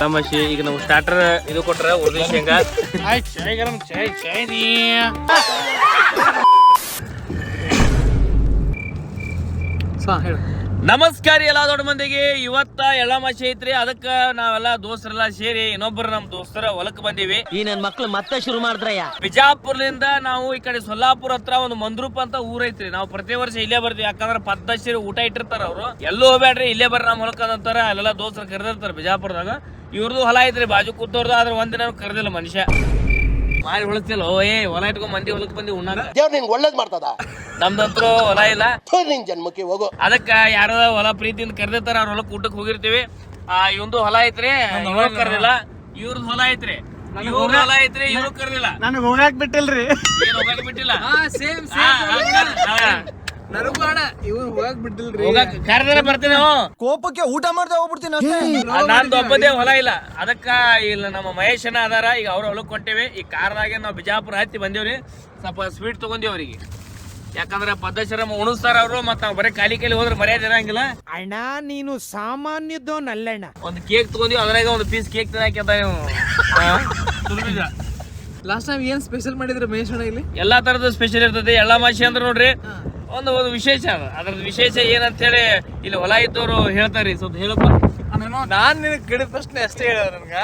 ತಮಾಷೆ ಈಗ ನಾವು ಸ್ಟಾರ್ಟರ್ ಇದು ಕೊಟ್ರ ಉರ್ದು ಶೇಂಗಾ ನಮಸ್ಕಾರ ಎಲ್ಲ ದೊಡ್ಡ ಮಂದಿಗೆ. ಇವತ್ತ ಎಳ್ಳಮಾಸೆ ಐತ್ರಿ, ಅದಕ್ಕ ನಾವೆಲ್ಲ ದೋಸ್ತರೆಲ್ಲ ಸೇರಿ ಇನ್ನೊಬ್ಬರು ನಮ್ ದೋಸ್ತರ ಹೊಲಕ್ ಬಂದಿವಿ. ಈ ನನ್ ಮಕ್ಳು ಮತ್ತೆ ಶುರು ಮಾಡಿದ್ರಯ್ಯ. ಬಿಜಾಪುರ್ಲಿಂದ ನಾವು ಈ ಕಡೆ ಸೊಲ್ಲಾಪುರ ಹತ್ರ ಒಂದು ಮಂದ್ರೂಪ್ ಅಂತ ಊರ್ ಐತ್ರಿ. ನಾವು ಪ್ರತಿ ವರ್ಷ ಇಲ್ಲೇ ಬರ್ತೀವಿ, ಯಾಕಂದ್ರೆ ಪದ್ಧತಿ ಊಟ ಇಟ್ಟಿರ್ತಾರ ಅವ್ರು. ಎಲ್ಲೂ ಹೋಗ್ಬೇಡ್ರಿ, ಇಲ್ಲೇ ಬರ್ರಿ ನಮ್ ಹೊಲಕ್ ಅಂತಾರ. ಅಲ್ಲೆಲ್ಲ ದೋಸ್ತರು ಕರೆದಿರ್ತಾರ ಬಿಜಾಪುರದಾಗ. ಇವ್ರದ್ದು ಹೊಲ ಐತ್ರಿ ಬಾಜು ಕೂತವ್ರದ್ದು, ಆದ್ರೆ ಒಂದಿನ ಕರೆದಿಲ್ಲ ಮನುಷ್ಯ. ಮಾಡಿ ಹೊಳತಿಲ್ಲ ಹೊಲ ಇಟ್ಕೊಂಡ್ ಮಂದಿ ಹೊಲಕ್ ಬಂದಿ ಉಣ್ಣಾಕ. ದೇವ್ರ ನಿಂಗೆ ಒಳ್ಳೇದ್ ಮಾಡ್ತದ. ನಮ್ದಂತ್ರು ಹೊಲ ಇಲ್ಲ, ನಿನ್ ಜನ್ಮಕ್ಕೆ ಹೋಗೋ. ಅದಕ್ಕ ಯಾರ ಹೊಲ ಪ್ರೀತಿಯಿಂದ ಕರೆದಿರ್ತಾರ, ಅವ್ರ ಹೊಲಕ್ ಊಟಕ್ ಹೋಗಿರ್ತೀವಿ. ಇವಂದು ಹೊಲ ಐತ್ರಿ, ಕರೆದಿಲ್ಲ. ಇವ್ರದ್ ಹೊಲ ಐತ್ರಿ, ಇವ್ರ ಹೊಲ ಐತ್ರಿ, ಇವ್ರು ಕರೆದಿಲ್ಲ. ನನಗ್ ಹೋಗಾಕ್ ಬಿಟ್ಟಿಲ್ರಿ. ಏನ್ ಹೋಗಕ್ ಬಿಟ್ಟಿಲ್ಲ, ಕರೆದ್ರೆ ಬರ್ತೀನಿ. ಕೋಪಕ್ಕೆ ಊಟ ಮಾಡ್ದೆ ಹೋಗ್ಬಿಡ್ತೀನಿ. ನಂದು ಒಬ್ಬದೇ ಹೊಲ ಇಲ್ಲ, ಅದಕ್ಕ ಇಲ್ಲ ನಮ್ಮ ಮಹೇಶನ ಅದಾರ. ಈಗ ಅವ್ರ ಹೊಲಕ್ ಕೊಟ್ಟೇವಿ. ಈ ಕಾರ್ನಾಗೆ ನಾವು ಬಿಜಾಪುರ ಹತ್ತಿ ಬಂದೇವ್ರಿ. ಸ್ವಲ್ಪ ಸ್ವೀಟ್ ತಗೊಂಡೇವ್ ಅವ್ರಿಗೆ, ಯಾಕಂದ್ರೆ ಪದ್ಧತಿರಮ್ಮ ಉಣಿಸ್ತಾರ ಅವ್ರು. ಮತ್ತ ನಾವು ಬರೀ ಖಾಲಿ ಹೋದ್ರೆ ಮರ್ಯಾದೆ ಇರಂಗಿಲ್ಲ. ಅಣ್ಣ ನೀನು ಸಾಮಾನ್ಯದೋನಲ್ಲಣ್ಣ. ಒಂದು ಕೇಕ್ ತಗೊಂಡಿವಿ, ಅದ್ರಾಗ ಒಂದು ಪೀಸ್ ಕೇಕ್ ತಿನ್ನಾಕಂತ ಲಾಸ್ಟ್ ಟೈಮ್ ಏನ್ ಸ್ಪೆಷಲ್ ಮಾಡಿದ್ರೆ ಮಹೇಶ್ ಅಣ್ಣ ಇಲ್ಲಿ? ಎಲ್ಲಾ ತರದ ಸ್ಪೆಷಲ್ ಇರ್ತದೆ. ಎಳ್ಳಮಾಸಿ ಅಂದ್ರೆ ನೋಡ್ರಿ ಒಂದು ವಿಶೇಷ ಅದ. ಅದ್ರದ್ದು ವಿಶೇಷ ಏನಂತ ಹೇಳಿ ಇಲ್ಲಿ ಹೊಲ ಇದ್ದವ್ರು ಹೇಳ್ತಾರಿ. ಸ್ವಲ್ಪ ಹೇಳಪ್ಪ. ನಾನ್ ನಿನಗೆ ಕೇಳಿದ ಪ್ರಶ್ನೆ ಅಷ್ಟೇ ಹೇಳ ನನ್ಗ.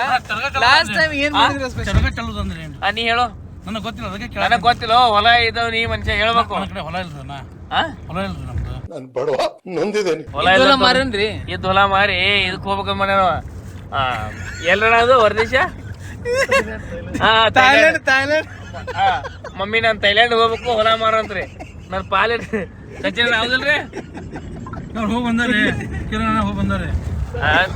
ಲಾಸ್ಟ್ ಟೈಮ್ ಏನ್ ಮಾಡಿದ್ರೆ ಸ್ಪೆಷಲ್? ನೀ ಹೇಳು. ನನಗೆ ಗೊತ್ತಿಲ್ಲ, ಅದಕ್ಕೆ ನನಗ್ ಗೊತ್ತಿಲ್ಲ. ಹೊಲ ಇದ್ದಾವ ನೀ ಮನುಷ್ಯ ಹೇಳ್ಬೇಕು. ಹೊಲ ಇಲ್ರಿ ಹೊಲ ಇಲ್ರಿ ನಮ್ದು. ನಾನು ಬಡವ ನೊಂದಿದ್ದೇನೆ. ಹೊಲ ಮಾರೇನ್ರಿ? ಇದ್ ಹೊಲ ಮಾರಿ ಇದಕ್ ಹೋಗ್ಬೇಕ ಮನೆ. ಎಲ್ರ ಅದು ಹೊರದೇಶ. ಥೈಲ್ಯಾಂಡ್. ಮಮ್ಮಿ ನಾನ್ ಥೈಲ್ಯಾಂಡ್ ಹೋಗ್ಬೇಕು, ಹೊಲ ಮಾರಂತ್ರಿ. ನನ್ ಪಾಲಿ ಸಚಿನ್ ಹೌದಲ್ರಿ? ಹೋಗಿ ಬಂದಾರೆ, ಕಿರಣ್ ಹೋಗಿ ಬಂದಾರೆ.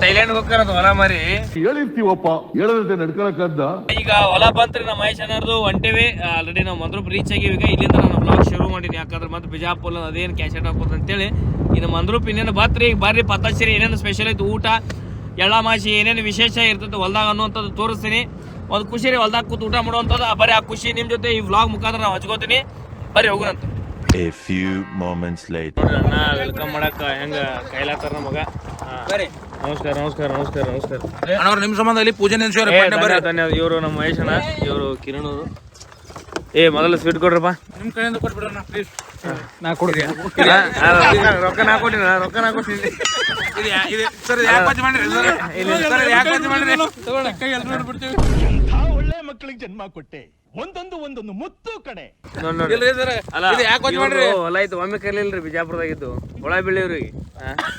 ಥೈಲ್ಯಾಂಡ್ ಹೋಗ್ತಾರ ಹೊಲ ಮಾರಿ. ಹೇಳಿರ್ತೀವಪ್ಪ, ಹೇಳದಂತೆ ನಡ್ಕೊಳಕ್ಕಂತ. ಈಗ ಹೊಲ ಬಂತ್ರಿ ನಮ್ಮ ಮಹೇಶ್ ಅಣ್ಣಾರ್ದು. ಹೊಂಟೇವಿ ಆಲ್ರೆಡಿ ನಾವು ಮಂದ್ರೂಪ್ ರೀಚ್ ಆಗಿವಿ. ಈಗ ಇಲ್ಲಿಂದ ನಾನು ಬ್ಲಾಗ್ ಶುರು ಮಾಡೀನಿ, ಯಾಕಂದ್ರೆ ಮತ್ತೆ ಬಿಜಾಪುರ ಅದೇನು ಕ್ಯಾಸೆಟ್ ಹಾಕೋದು ಅಂತೇಳಿ. ಇನ್ನು ಮಂದ್ರೂಪ್ ಇನ್ನೇನು ಬಾತ್ರಿ. ಈಗ ಬರ್ರಿ ಪತ್ತಾಶ್ಶೇರಿ ಏನೇನು ಸ್ಪೆಷಲ್ ಐತಿ, ಊಟ ಎಳ್ಳಮಾಸಿ ಏನೇನು ವಿಶೇಷ ಇರ್ತೈತೆ ಹೊಲ್ದಾಗ ಅನ್ನುವಂಥದ್ದು ತೋರಿಸ್ತೀನಿ. ಒಂದು ಖುಷಿ ರೀ ಹೊಲ್ದಾಗ ಕೂತು ಊಟ ಮಾಡುವಂಥದ್ದು. ಬರೀ ಆ ಖುಷಿ ನಿಮ್ ಜೊತೆ ಈ ವ್ಲಾಗ್ ಮುಖಾಂತರ ನಾವು ಹಚ್ಕೋತೀನಿ. ಬರ್ರಿ ಹೋಗೋಣಂತ. A few moments later. ನೋಡ್ರಿ ಅಣ್ಣ ವೆಲ್ಕಮ್ ಮಾಡಕ್ಕ ಹೆಂಗ ಕೈಲಾತಾರ ಮಗ. ನಮಸ್ಕಾರ ನಮಸ್ಕಾರ ನಮಸ್ಕಾರ ನಮಸ್ಕಾರ ಅಣ್ಣ. ನಿಮ್ ಸಂಬಂಧ ಇಲ್ಲಿ ಪೂಜೆ ನಿಲ್ಸೋರಿ. ಧನ್ಯವಾದ. ಇವರು ನಮ್ಮ ಮಹೇಶಣ್ಣ, ಇವರು ಕಿರಣ್ ಅವರು. ಮೊದಲು ಸ್ವೀಟ್ ಕೊಡ್ರಪ್ಪ. ನಿಮ್ ಕಡೆಯಿಂದ ಕೊಟ್ಬಿಡ್ರಣ್ಣ ಪ್ಲೀಸ್. ನಾ ಕೊಡ್ರಿ. ರೊಕ್ಕ ನಾ ಕೊಟ್ಟಿನ, ರೊಕ್ಕ ನಾ ಕೊಟ್ಟಿನಿ. ಸರ್ ಯಾಕೆ ಮಾಡ್ರಿ? ಯಾಕೆ ಮಾಡ್ರಿ? ತಗೊಳ್ಳಿ, ಕೈ ಎಲ್ರು ನೋಡ್ಬಿಡ್ತೀವಿ. ಒಳ್ಳೆ ಮಕ್ಕಳಿಗೆ ಜನ್ಮ ಕೊಟ್ಟೆ. ಒಂದೊಂದು ಮುತ್ತು ಕಡೆ. ಹೊಲ ಐತಿ ಒಮ್ಮೆ ಕಲಿಲ್ರಿ ಬಿಜಾಪುರದಾಗಿದ್ದು. ಒಳ ಬೀಳಿವ್ರಿಗೆ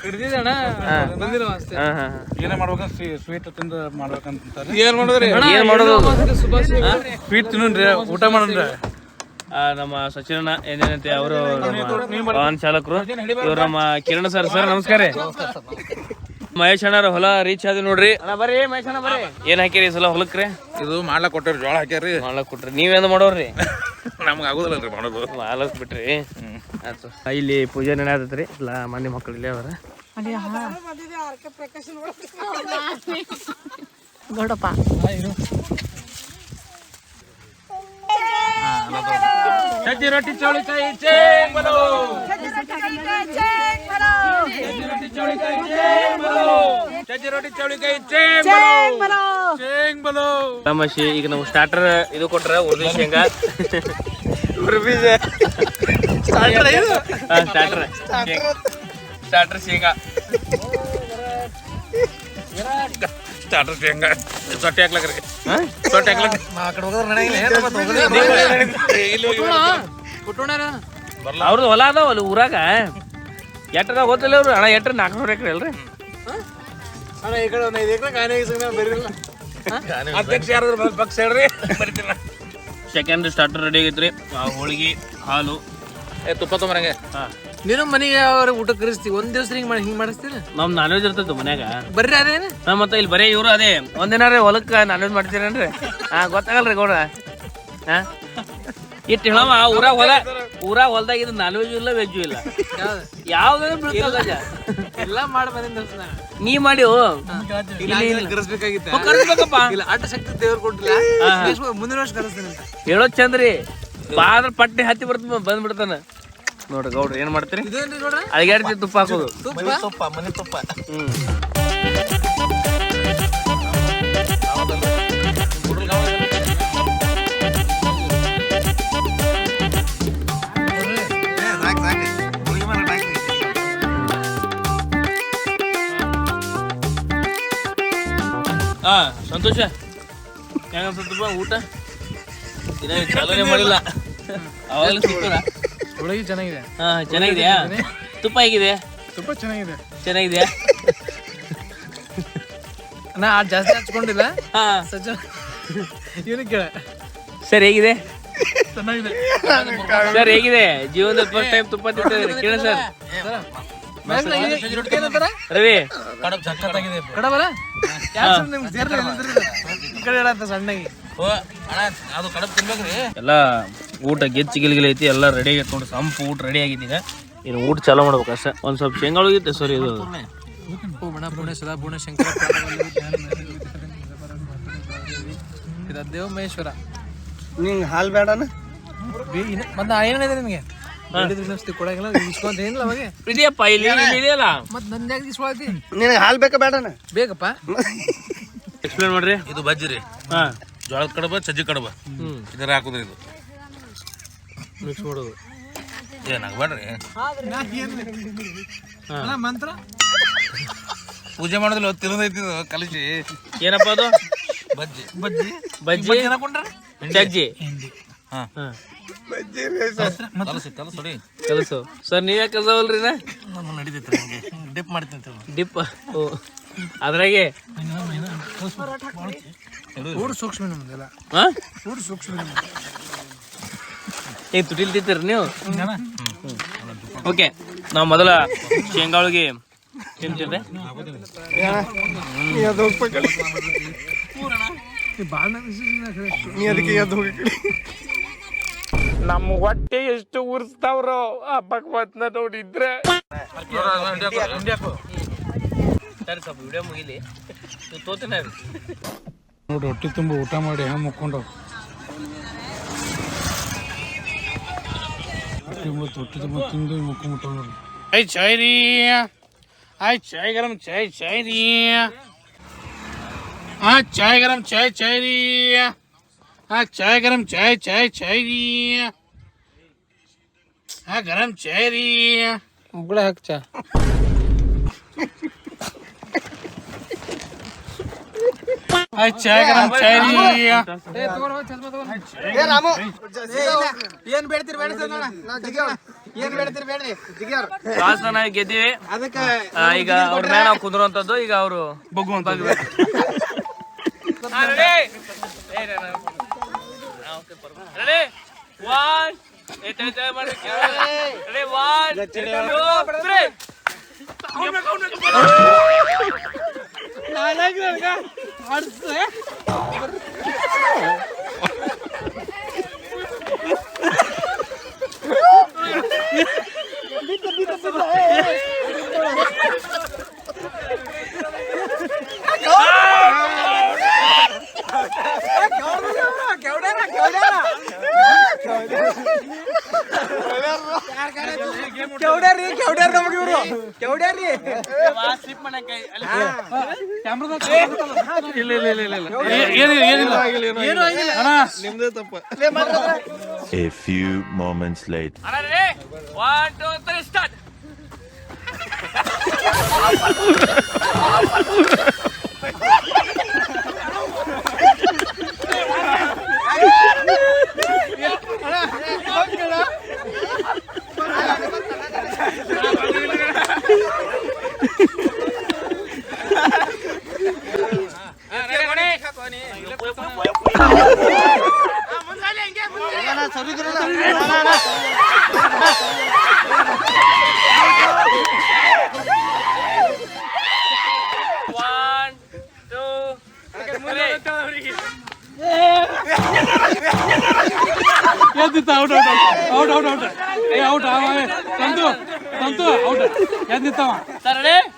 ಹಿಡ್ದಿದ್ದಣ್ಣ ಬಂದಿಲ್ಲ ಅಷ್ಟೇ. ಏನೇ ಮಾಡ್ಬೇಕಂತ ಸ್ವೀಟ್ ತಿಂದು ಮಾಡ್ಬೇಕಂತ. ಏನ್ ಮಾಡೋದ್ರಿ? ಏನ್ ಮಾಡೋದು? ಸ್ವೀಟ್ ತಿನ್ನೋಣ್ರಿ, ಊಟ ಮಾಡೋಣ್ರಿ. ನಮ್ಮ ಸಚಿನ ಏನೇನಂತೆ ಅವರು ವಾಹನ ಚಾಲಕರು. ಇವ್ರು ನಮ್ಮ ಕಿರಣ್ ಸರ್. ಸರ್ ನಮಸ್ಕಾರ. ಮಹೇಶ್ ಅಣ್ಣಾರ ಹೊಲ ರೀಚ್ ಆದ ನೋಡ್ರಿ. ಬರ್ರಿ ಮಹೇಶ್ ಅಣ್ಣ ಬರ್ರಿ. ಏನ್ ಹಾಕಿರಿ ಈ ಸಲ ಹೊಲಕ್ರಿ? ಇದು ಮಾಡ್ಲಾಕ್ ಕೊಟ್ಟಾರಿ, ಜೋಳ ಹಾಕ್ಯಾರಿ. ಮಾಡ್ಲಾಕ್ ಕೊಟ್ರಿ. ನೀವೇನ್ ಮಾಡೋರ್ರಿ? ನಮ್ಗೆ ಆಗುದಿಲ್ಲರಿ ಮಾಡೋದು. ಮಾಡ್ಲಾಕ್ ಬಿಟ್ರಿ. ಆಯ್ತು. ಇಲ್ಲಿ ಪೂಜೆ ನಡೆಯತ್ರಿ. ಇಲ್ಲ ಮನೆ ಮಕ್ಕಳು ಇಲ್ಲೇ ಅವರ. ನೋಡಪ್ಪ ಸಜ್ಜಿ ರೊಟ್ಟಿ ಚೌಳಿಕಾಯಿ ಚೇಂಗ್ ಬಲೋ. ತಮಾಷೆ ಈಗ ನಾವು ಸ್ಟಾರ್ಟರ್ ಇದು ಕೊಟ್ರ ಉರ್ದು ಶೇಂಗಾ. ಸ್ಟಾರ್ಟರ್ ಶೇಂಗಾ. ಸ್ಟಾರ್ಟರ್ ಶೇಂಗಾ ಸೊಟ್ಟೆ ಹಾಕ್ಲಕ್ರಿ. ಸೊಟ್ಟೆ ಹಾಕ್ಲಕ್ ಅವ್ರದ್ದು ಹೊಲ ಅದಾವ ಅಲ್ಲಿ ಊರಾಗ. ಎಟ್ಟದಾಗ ಗೊತ್ತಿಲ್ಲ ಅವ್ರು. ಅಣ್ಣ ಎಟ್ರ 400 ಎಕರೆ ಅಲ್ರಿ? ಅಧ್ಯಕ್ಷ ಯಾರಾದ್ರೂ ಪಕ್ಷ ಹೇಳ್ರಿ, ಬರ್ತೀನಿ. ಸೆಕೆಂಡ್ ಸ್ಟಾರ್ಟರ್ ರೆಡಿ ಆಗೈತ್ರಿ. ಹೋಳಿಗೆ, ಹಾಲು, ತುಪ್ಪ ತೊಂಬರಂಗೆ. ನೀನು ಮನೆಗೆ ಯಾವ ಊಟ ಕರಿಸ್ತೀವಿ? ಒಂದ್ ದಿವಸ ಹಿಂಗ್ ಮಾಡಿಸ್ತೀರ? ನಮ್ ನಾನ್ ವೆಜ್ ಇರ್ತೈತಿ ಮನ್ಯಾಗ. ಬರ್ರಿ ಅದೇನ ಮತ್ತೆ ಇಲ್ಲಿ ಬರೀ ಇವ್ರು ಅದೇ ಒಂದಿನಾರ ಹೊಲಕ್ಕ ನಾನ್ ವೆಜ್ ಮಾಡ್ತೀರೇನ್ರಿ? ಗೊತ್ತಾಗಲ್ರಿ ಗೌಡ. ಇಟ್ಟು ಹೇಳಮ್ಮ, ಊರಾಗ ಹೊಲ್ದಾಗ ಇದು ನಾನ್ ವೆಜ್ ಇಲ್ಲ, ವೆಜ್ ಇಲ್ಲ, ಯಾವ್ದಾದ್ರು ಬೀಳ್ತಾವ. ಎಲ್ಲ ಮಾಡಿ ಬಂದಿದ್ದ ನೀ ಮಾಡಿ ಕರೆಸ್ಬೇಕಪ್ಪ. ಇಲ್ಲ ಅಡ್ಡ ಶಕ್ತಿ ದೇವ್ರು ಕೊಟ್ಟಿಲ್ಲ. ಮುಂದಿನ ವರ್ಷ ಕರೆಸ್ತೀನಿ ಅಂತ ಹೇಳೋದ್ ಚಂದ್ರಿ. ಬಾದ್ರ ಪಟ್ಟಿ ಹತ್ತಿ ಬಂದ್ಬಿಡ್ತಾನ ನೋಡ್ರಿ. ಗೌಡ್ರಿ ಏನ್ ಮಾಡ್ತೀರಿ? ಇದೇನ್ರಿ ನೋಡ್ರಿ, ಅಡಿಗೆ ತುಪ್ಪ ಹಾಕೋದು. ತುಪ್ಪ, ಮನೆ ತುಪ್ಪ. ಸಂತೋಷ ಹೆಂಗ ಅನ್ಸತ್ತಪ್ಪ ಊಟ ಇನ್ನ ಚಾಲನೆ ಮಾಡಿಲ್ಲ ಅವಾಗಲೇ ಸೂಪರ ಹುಡುಗಿ ಚೆನ್ನಾಗಿದೆ. ಚೆನ್ನಾಗಿದೆಯಾ? ತುಪ್ಪ ಹೇಗಿದೆ? ತುಪ್ಪ ಚೆನ್ನಾಗಿದೆ. ಚೆನ್ನಾಗಿದೆಯಾ? ನಾ ಜಾಸ್ತಿ ಹಚ್ಕೊಂಡಿಲ್ಲ. ಹಾ ಸಜ್ಜ ಇವನು ಕೇಳ ಸರ್ ಹೇಗಿದೆ? ಚೆನ್ನಾಗಿದೆ ಸರ್ ಹೇಗಿದೆ? ಜೀವನದಲ್ಲಿ ಫಸ್ಟ್ ಟೈಮ್ ತುಪ್ಪ ತಿಂತಿದ್ದೀರಿ ಕೇಳ ಸರ್. ರವಿ ಕಡಬಲ್ಲ ಸಣ್ಣಗೆ ಅದು ಕಡಬ್ ತಿನ್ಬೇಕ್ರಿ. ಎಲ್ಲ ಊಟ ಗೆಚ್ಚಿ ಗಿಲ್ಗಿಲ್ ಐತಿ, ಎಲ್ಲ ರೆಡಿ ಆಗೈತೆ ನೋಡಿ. ಸಂಪು ಊಟ ರೆಡಿ ಆಗೈತಿ. ಈಗ ಇನ್ನು ಊಟ ಚಾಲೂ ಮಾಡ್ಬೇಕು ಅಷ್ಟೇ. ಒಂದು ಸ್ವಲ್ಪ ಶೇಂಗಾ ಹೋಗಿತ್ತೆ ಸರ್. ಇದು ಬಣ ಪುಣೆ ಸದಾ ಪುಣೆ ಶಂಕರ ದೇವ ಮಹೇಶ್ವರ. ನಿಂಗೆ ಹಾಲು ಬೇಡನ? ಮತ್ತೆ ಏನಿದೆ ನಿಮಗೆ ಕೊಡಂಗಿಲ್ಲ ಇಸ್ಕೊಂತ ಏನಿಲ್ಲ ಅವಾಗೆ ಇದೆಯಪ್ಪ ಇಲ್ಲಿ ಇದೆಯಲ್ಲ. ಮತ್ತೆ ನನ್ನ ಇಸ್ಕೊಳತಿ. ನಿನಗೆ ಹಾಲು ಬೇಕಾ ಬೇಡನ? ಬೇಕಪ್ಪ. ಎಕ್ಸ್ಪ್ಲೇನ್ ಮಾಡ್ರಿ. ಇದು ಬಜ್ಜಿ ರೀ. ಜೋಳದ ಕಡಬ ಸಜ್ಜಿ ಕಡಬ ಇದರ ಹಾಕುದ್ರಿ. ಇದು ಮಿಕ್ಸ್ ಮಾಡೋದು ಏನಾಗ ಬೇಡ್ರಿ. ಮಂತ್ರ ಪೂಜೆ ಮಾಡೋದಿಲ್ಲ ತಿನ್ನೋದೈತಿ ಕಲಿಸಿ. ಏನಪ್ಪ ಅದು? ಬಜ್ಜಿ ಬಜ್ಜಿ ಚಜ್ಜಿ. ಕಲಸು ಸರ್. ನೀವೇ ಕಲ್ಸವಲ್ರಿ? ನಡೀತೈತ್ರಿ ಹಂಗೆ ಡಿಪ್ ಮಾಡ್ತೀನಿ. ಡಿಪ್ ಅದ್ರಾಗೆ ಊಟ ಸೂಕ್ಷ್ಮ ನಮ್ದೆಲ್ಲ. ಊಟ ಸೂಕ್ಷ್ಮ ಈಗ ತುಟಿಲ್ ತಿಂತೀರಿ ನೀವು? ಓಕೆ, ನಾವು ಮೊದಲ ಶೇಂಗಾ ಹೋಳಿಗೆ ತಿಂತೀರಿ. ನಮ್ಮ ಹೊಟ್ಟೆ ಎಷ್ಟು ಉರ್ಸ್ತಾವ್ರೋ ಆ ಭಗವತ್ನ ನೋಡಿದ್ರೆ. ಸರಿ, ಸ್ವಲ್ಪ ವಿಡಿಯೋ ಮುಗಿಲಿ. ತೋತೇನೆ ನೋಡಿ ಹೊಟ್ಟೆ ತುಂಬ ಊಟ ಮಾಡಿ ಹೆಂಗೆ ಮುಕ್ಕೊಂಡು ಹೊಟ್ಟೆ ತುಂಬ ತಿಂದು ಮುಕ್ಕೊಂಬಿಟ್ಟು ನೋಡಿ. Ay, चाय दी। आज चाय गरम चाय चाय दी। आज चाय गरम चाय चाय दी। आज चाय गरम चाय चाय चाय दी। हाँ गरम चाय दी। ಮುಗುಳ ಹಾಕ್ಚ आज चाय गरम चाय दी। ಏನ್ ಬೇಡ್ತೀರಿ ಬೇಡ ಏನ್ ಬೇಡ್ತೀರಿ ಬೇಡ್ರಿ ಜಿಗ್ಯಾರ್ ಕ್ಲಾಸ್ ನಾವು ಗೆದ್ದೀವಿ. ಈಗ ಅವ್ರ ಮೇಲೆ ನಾವು ಕುಂದ್ರುವಂತದ್ದು. ಈಗ ಅವರು ಬಗ್ಗುವಂತದ್ದು. A few moments later. 1, 2, 3 start.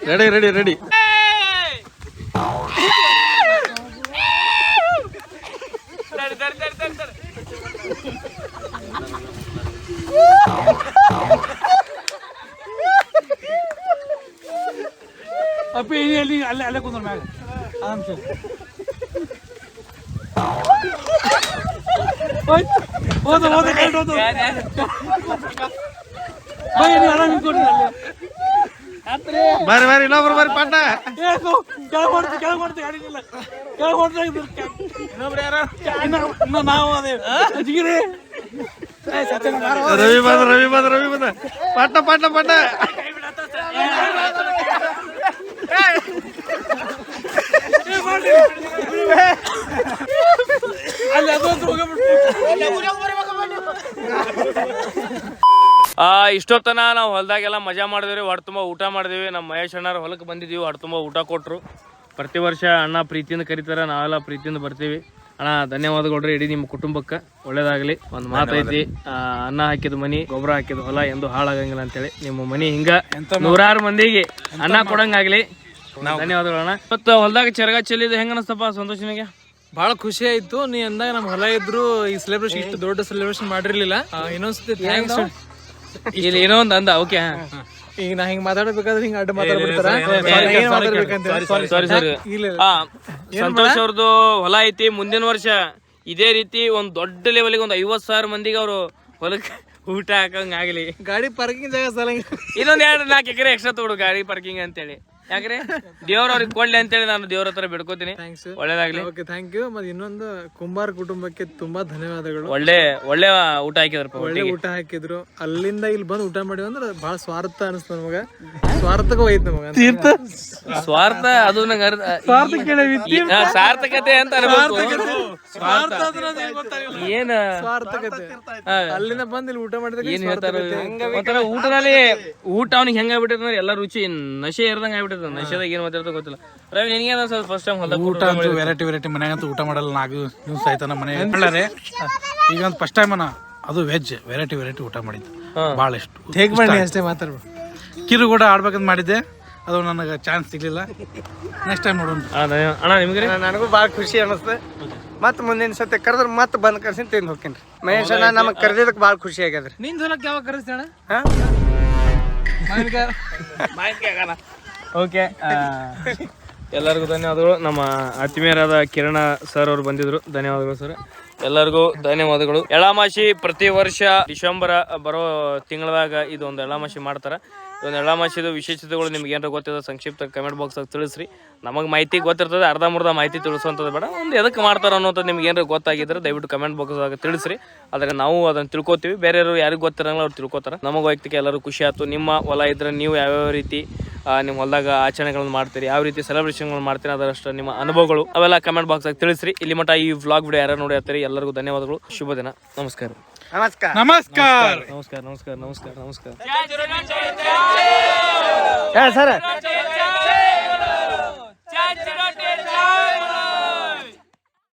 Ready ready ready. ಅಪ್ಪಿ ಇಲ್ಲಿ ಅಲ್ಲೇ ಅಲ್ಲೇ ಕುಂದ್ರ ಮ್ಯಾಗ ಆರಾಮ್ಸೆ. ಹೋದ ಹೋದ ಕರೆಕ್ಟ್ ಹೋದ. ಬೈ ನೀವು ಆರಾಮ್ ಇಟ್ಕೊಡ್ರಿ ಅಲ್ಲೇ. ಬರ್ರಿ ಬರ್ರಿ ಇನ್ನೊಬ್ರು ಬರ್ರಿ ಪಟ್ಟ ರವಿ ಬಂದ ಪಟ್ಟ ಪಟ್ಟ ಪಟ್ಟ ಇಷ್ಟೊತ್ತನ ನಾವು ಹೊಲದಾಗೆಲ್ಲ ಮಜಾ ಮಾಡಿದ್ವಿ, ಹೊಟ್ಟೆ ತುಂಬ ಊಟ ಮಾಡಿದ್ವಿ. ನಮ್ಮ ಮಹೇಶ್ ಅಣ್ಣಾರ ಹೊಲಕ್ಕೆ ಬಂದಿದ್ದೀವಿ, ಹೊಟ್ಟೆ ತುಂಬ ಊಟ ಕೊಟ್ಟರು. ಪ್ರತಿ ವರ್ಷ ಅಣ್ಣ ಪ್ರೀತಿಯಿಂದ ಕರೀತಾರೆ, ನಾವೆಲ್ಲ ಪ್ರೀತಿಯಿಂದ ಬರ್ತೀವಿ. ಅಣ್ಣ ಧನ್ಯವಾದಗಳ್ರಿ, ಇಡೀ ನಿಮ್ಮ ಕುಟುಂಬಕ್ಕೆ ಒಳ್ಳೇದಾಗಲಿ. ಒಂದು ಮಾತೈತಿ, ಅನ್ನ ಹಾಕಿದ ಮನಿ ಗೊಬ್ಬರ ಹಾಕಿದ ಹೊಲ ಎಂದು ಹಾಳಾಗಂಗಿಲ್ಲ ಅಂತೇಳಿ ನಿಮ್ಮ ಮನಿ ಹಿಂಗ ನೂರಾರು ಮಂದಿಗೆ ಅನ್ನ ಕೊಡಂಗಾಗ್ಲಿ. ಧನ್ಯವಾದಗಳು ಅಣ್ಣ. ಇವತ್ತು ಹೊಲದಾಗ ಚರಗ ಚೆಲ್ಲಿದ್ದು ಹೆಂಗ ಅನಸ್ತಪ್ಪ ಸಂತೋಷ್ ನಿಮಗೆ? ಬಹಳ ಖುಷಿ ಆಯ್ತು. ನೀ ಅಂದಾಗ ನಮ್ ಹೊಲ ಇದ್ರು ಈ ಸೆಲೆಬ್ರೇಷನ್ ಇಷ್ಟು ದೊಡ್ಡ ಸೆಲೆಬ್ರೇಷನ್ ಮಾಡಿರ್ಲಿಲ್ಲ. ಇನ್ನೊಂದ್ಸತಿ ಥ್ಯಾಂಕ್ಸ್. ಇಲ್ಲಿ ಏನೋ ಒಂದು ಅಂದ. ಓಕೆ, ಈಗ ನಾ ಹಿಂಗ್ ಮಾತಾಡ್ಬೇಕಾದ್ರೆ ಹಿಂಗ ಅಡ್ಡ ಮಾತಾಡ್ಬಿಡ್ತಾರ. ಸಾರಿ ಸಂತೋಷ್ ಅವ್ರದ್ದು ಹೊಲ ಐತಿ. ಮುಂದಿನ ವರ್ಷ ಇದೇ ರೀತಿ ಒಂದ್ ದೊಡ್ಡ ಲೆವೆಲ್ಗೆ ಒಂದು 50,000 ಮಂದಿಗೆ ಅವರು ಹೊಲಕ್ಕೆ ಊಟ ಹಾಕಂಗ ಆಗ್ಲಿ. ಗಾಡಿ ಪಾರ್ಕಿಂಗ್ ಜಾಗ ಸಲ ಇನ್ನೊಂದ್ 2-4 ಎಕರೆ ಎಕ್ಸ್ಟ್ರಾ ತಗೊಡು ಗಾಡಿ ಪಾರ್ಕಿಂಗ್ ಅಂತೇಳಿ. ಯಾಕ್ರೆ ದೇವ್ರ ಅವ್ರಿಗೆ ಕೊಡ್ಲಿ ಅಂತೇಳಿ ನಾನು ದೇವ್ರ ಹತ್ರ ಬಿಡ್ಕೋತೀನಿ. ಒಳ್ಳೇದಾಗ್ಲಿ. Okay, thank you. ಮತ್ತೆ ಇನ್ನೊಂದು ಕುಂಬಾರ್ ಕುಟುಂಬಕ್ಕೆ ತುಂಬಾ ಧನ್ಯವಾದಗಳು. ಒಳ್ಳೆ ಊಟ ಹಾಕಿದ್ರಪ್ಪ. ಒಳ್ಳೆ ಊಟ ಹಾಕಿದ್ರು. ಅಲ್ಲಿಂದ ಇಲ್ಲಿ ಬಂದು ಊಟ ಮಾಡಿವಿ ಅಂದ್ರೆ ಬಹಳ ಸ್ವಾರ್ಥ ಅನಿಸ್ತ ನಮಗ. ಸ್ವಾರ್ಥಕ ಹೋಯ್ತು ನಮಗ. ಸ್ವಾರ್ಥ ಅದು ನಂಗೆ ಸಾರ್ಥಕತೆ ಅಂತ ಏನ ಸ್ವಾರ್ಥಕತೆ. ಅಲ್ಲಿಂದ ಬಂದು ಇಲ್ಲಿ ಊಟ ಮಾಡಿದ್ರೆ ಏನ್ ಹೇಳ್ತಾರ ಒಂಥರ ಊಟದಲ್ಲಿ ಊಟ ಅವ್ನಿಗೆ ಹೆಂಗ ಆಗ್ಬಿಟ್ಟಿರ್ತಂದ್ರೆ ಎಲ್ಲ ರುಚಿ ನಶೆ ಇರ್ದಂಗ ಆಗ್ಬಿಟ್ಟಿರ್ತದೆ. ನಶೆದಾಗ ಏನ್ ಮಾತಾಡ್ತಾ ಗೊತ್ತಿಲ್ಲ. ರವಿ ನಿನಗೆ ಫಸ್ಟ್ ಟೈಮ್ ಹೊಲದಾಗ ಊಟ ಅಂತೂ ವೆರೈಟಿ ಮನ್ಯಾಗಂತೂ ಊಟ ಮಾಡಲ್ಲ. 4 ದಿವಸ ಆಯ್ತಾನ ಮನೆ ಈಗ ಒಂದು ಫಸ್ಟ್ ಟೈಮ್ ಅದು ವೆಜ್ ವೆರೈಟಿ ಊಟ ಮಾಡಿದ್ದು ಭಾಳ ಇಷ್ಟು. ಹೇಗೆ ಮಾಡಿ ಅಷ್ಟೇ ಮಾತಾಡ್ಬೋದು. ಕಿರು ಕೂಡ ಆಡ್ಬೇಕಂತ ಮಾಡಿದ್ದೆ, ಅದು ನನಗೆ ಚಾನ್ಸ್ ಸಿಗ್ಲಿಲ್ಲ. ನೆಕ್ಸ್ಟ್ ಟೈಮ್ ನೋಡೋಣ. ಅಣ್ಣ ನಿಮ್ಗೆ? ನನಗೂ ಭಾಳ ಖುಷಿ ಅನಿಸ್ತು. ಮತ್ತೆ ಮುಂದಿನ ಸತಿ ಕರೆದ್ರೆ ಮತ್ತೆ ಬಂದ್ ಕರ್ಸಿನ ತಿಂದು ಹೋಗ್ತೀನಿ. ಮಹೇಶ್ ಅಣ್ಣ ನಮಗೆ ಕರೆದಿದ್ದಕ್ಕೆ ಭಾಳ ಖುಷಿ ಆಗ್ಯದ್ರಿ. ನಿನ್ ಹೊಲಕ್ಕೆ ಯಾವಾಗ ಕರೆಸ್ತೀಯ ಅಣ್ಣ? ಓಕೆ, ಎಲ್ಲರಿಗೂ ಧನ್ಯವಾದಗಳು. ನಮ್ಮ ಆತ್ಮೀಯರಾದ ಕಿರಣ ಸರ್ ಅವರು ಬಂದಿದ್ರು. ಧನ್ಯವಾದಗಳು ಸರ್, ಎಲ್ಲರಿಗೂ ಧನ್ಯವಾದಗಳು. ಎಳ್ಳಾಮಾಸಿ ಪ್ರತಿ ವರ್ಷ ಡಿಸೆಂಬರ್ ಬರೋ ತಿಂಗಳದಾಗ ಇದೊಂದು ಎಳ್ಳಾಮಾಸಿ ಮಾಡ್ತಾರೆ. ಇದೊಂದು ಎಳ್ಳಾಮಾಸಿದು ವಿಶೇಷತೆಗಳು ನಿಮ್ಗೆ ಏನಾರ ಗೊತ್ತಿದೆ ಸಂಕ್ಷಿಪ್ತ ಕಮೆಂಟ್ ಬಾಕ್ಸಾಗ ತಿಳಿಸ್ರಿ. ನಮಗೆ ಮಾಹಿತಿ ಗೊತ್ತಿರ್ತದೆ, ಅರ್ಧಂಬರ್ಧ ಮಾಹಿತಿ ತಿಳಿಸುವಂಥದ್ದು ಬೇಡ. ಒಂದು ಎದಕ್ಕೆ ಮಾಡ್ತಾರೆ ಅನ್ನೋದು ನಿಮ್ಗೆ ಏನಾರ ಗೊತ್ತಾಗಿದ್ರೆ ದಯವಿಟ್ಟು ಕಮೆಂಟ್ ಬಾಕ್ಸಾಗ ತಿಳಿಸ್ರಿ. ಆದರೆ ನಾವು ಅದನ್ನು ತಿಳ್ಕೊತೀವಿ, ಬೇರೆಯವರು ಯಾರಿಗೂ ಗೊತ್ತಿರಂಗಿಲ್ಲ ಅವ್ರು ತಿಳ್ಕೊತಾರೆ. ನಮಗೆ ವೈಯಕ್ತಿಕ ಎಲ್ಲರೂ ಖುಷಿ ಆಯ್ತು. ನಿಮ್ಮ ಹೊಲ ಇದ್ರೆ ನೀವು ಯಾವ್ಯಾವ ರೀತಿ ನಿಮ್ಮ ಹೊಲದಾಗ ಆಚರಣೆಗಳನ್ನು ಮಾಡ್ತೀರಿ, ಯಾವ ರೀತಿ ಸೆಲೆಬ್ರೇಷನ್ಗಳು ಮಾಡ್ತೀರಿ, ಅದರಷ್ಟು ನಿಮ್ಮ ಅನುಭವಗಳು ಅವೆಲ್ಲ ಕಮೆಂಟ್ ಬಾಕ್ಸಾಗ ತಿಳಿಸ್ರಿ. ಇಲ್ಲಿ ಮಟ್ಟ ಈ ವ್ಲಾಗ್ ವಿಡಿಯೋ ಯಾರು ನೋಡಿ ಇರ್ತೀರಿ ಎಲ್ಲರಿಗೂ ಧನ್ಯವಾದಗಳು. ಶುಭ ದಿನ. ನಮಸ್ಕಾರ. ನಮಸ್ಕಾರ. ನಮಸ್ಕಾರ. ಸರ್